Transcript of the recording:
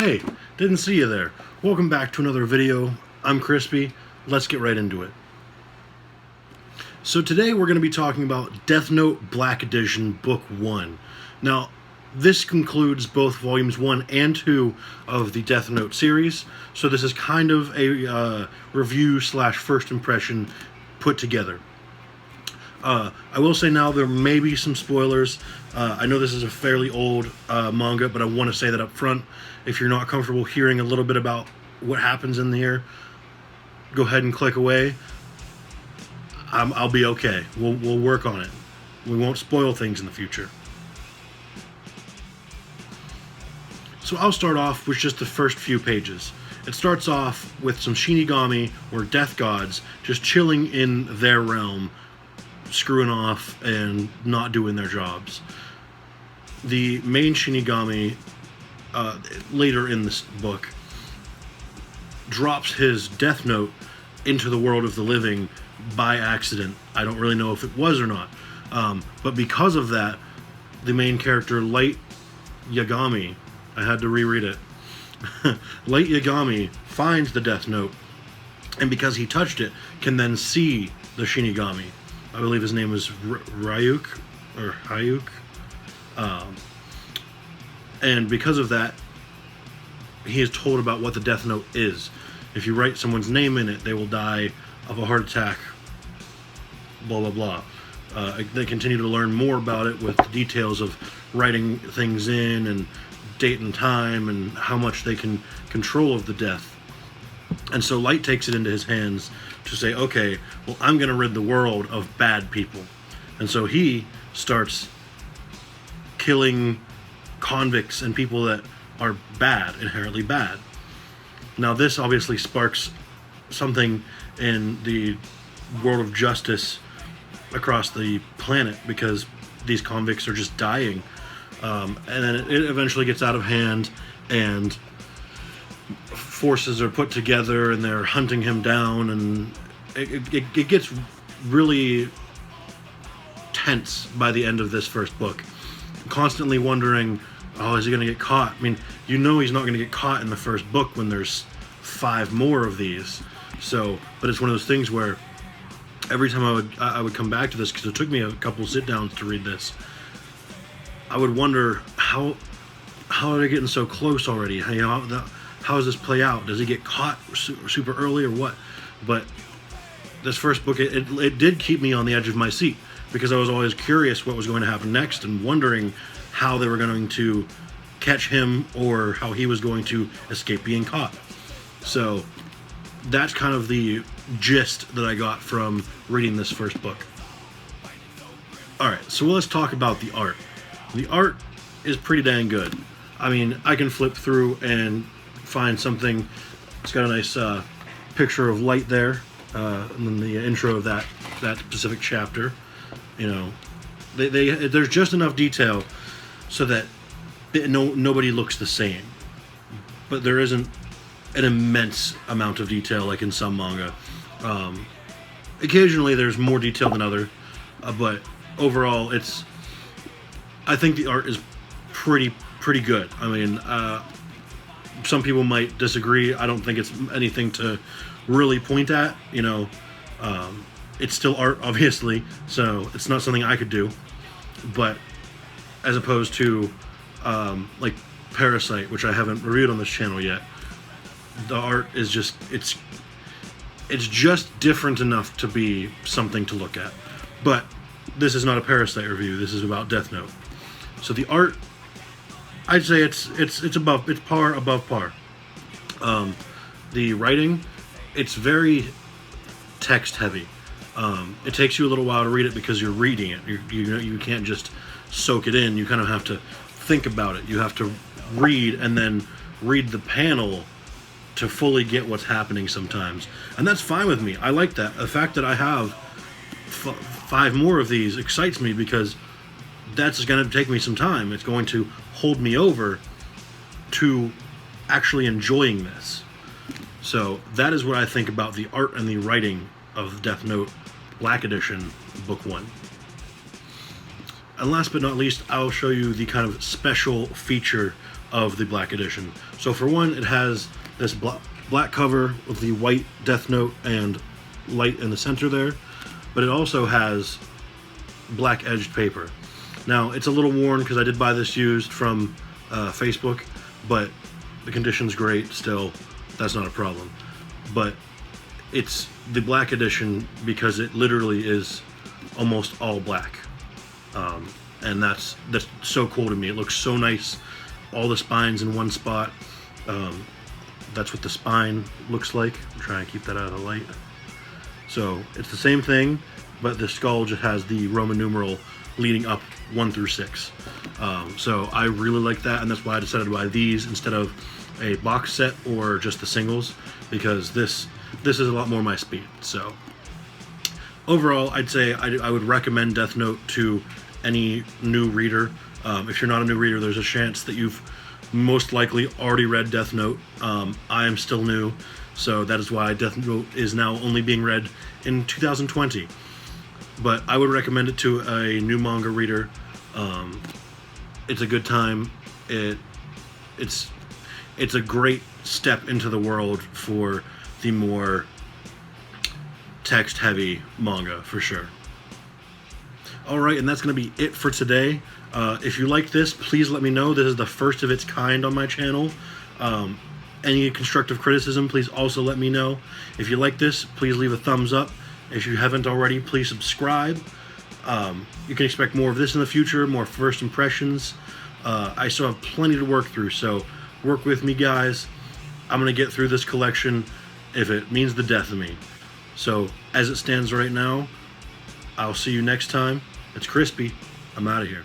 Hey, didn't see you there. Welcome back to another video. I'm Crispy. Let's get right into it. So today we're going to be talking about DeathNote Black Edition Book 1. Now, this concludes both volumes 1 and 2 of the DeathNote series, so this is kind of a review slash first impression put together. I will say now there may be some spoilers. I know this is a fairly old manga, but I want to say that up front. If you're not comfortable hearing a little bit about what happens in here, go ahead and click away. I'll be okay. We'll work on it. We won't spoil things in the future. So I'll start off with just the first few pages. It starts off with some Shinigami, or death gods, just chilling in their realm, screwing off and not doing their jobs. The main Shinigami, later in this book, drops his death note into the world of the living by accident. I don't really know if it was or not. But because of that, the main character, Light Yagami, I had to reread it. Light Yagami finds the death note, and because he touched it, can then see the Shinigami. I believe his name was Ryuk, or Hayuk. And because of that, he is told about what the death note is. If you write someone's name in it, they will die of a heart attack, blah, blah, blah. They continue to learn more about it with the details of writing things in and date and time and how much they can control of the death. And so Light takes it into his hands to say, okay, well, I'm going to rid the world of bad people. And so he starts killing convicts and people that are bad, inherently bad. Now this obviously sparks something in the world of justice across the planet, because these convicts are just dying. And then it eventually gets out of hand, and forces are put together and they're hunting him down, and it gets really tense by the end of this first book. Constantly wondering, oh, is he going to get caught? I mean, you know he's not going to get caught in the first book when there's 5 more of these. So, but it's one of those things where every time I would come back to this, because it took me a couple sit downs to read this, I would wonder how are they getting so close already? How does this play out? Does he get caught super early or what? But this first book, it did keep me on the edge of my seat, because I was always curious what was going to happen next and wondering how they were going to catch him or how he was going to escape being caught. So that's kind of the gist that I got from reading this first book. Alright, so let's talk about the art. The art is pretty dang good. I mean, I can flip through and find something. It's got a nice picture of Light there, and then the intro of that specific chapter. You know, there's just enough detail so that nobody looks the same, but there isn't an immense amount of detail like in some manga. Occasionally there's more detail than other, but overall I think the art is pretty good. I mean, some people might disagree. I don't think it's anything to really point at, you know. It's still art, obviously, so it's not something I could do. But as opposed to like Parasite, which I haven't reviewed on this channel yet, the art is just it's just different enough to be something to look at. But this is not a Parasite review. This is about Death Note. So the art, I'd say it's par above par. The writing, it's very text heavy. It takes you a little while to read it because you're reading it. You can't just soak it in. You kind of have to think about it. You have to read and then read the panel to fully get what's happening sometimes. And that's fine with me. I like that. The fact that I have 5 more of these excites me, because that's going to take me some time. It's going to hold me over to actually enjoying this. So that is what I think about the art and the writing of DeathNote Black Edition Book 1. And last but not least, I'll show you the kind of special feature of the Black Edition. So for one, it has this black cover with the white Death Note and light in the center there, but it also has black edged paper. Now, it's a little worn because I did buy this used from Facebook, but the condition's great still. That's not a problem. But it's the Black Edition because it literally is almost all black. And that's so cool to me. It looks so nice. All the spines in one spot. That's what the spine looks like. I'm trying to keep that out of the light. So it's the same thing, but the skull just has the Roman numeral leading up 1 through 6. So I really like that, and that's why I decided to buy these instead of a box set or just the singles, because this is a lot more my speed. So overall, I'd say I would recommend Death Note to any new reader. If you're not a new reader, there's a chance that you've most likely already read Death Note. I am still new, so that is why Death Note is now only being read in 2020. But I would recommend it to a new manga reader. It's a good time. It's a great step into the world for the more text-heavy manga, for sure. Alright, and that's going to be it for today. If you like this, please let me know. This is the first of its kind on my channel. Any constructive criticism, please also let me know. If you like this, please leave a thumbs up. If you haven't already, please subscribe. You can expect more of this in the future, more first impressions. I still have plenty to work through, so work with me, guys. I'm going to get through this collection if it means the death of me. So, as it stands right now, I'll see you next time. It's Crispy. I'm out of here.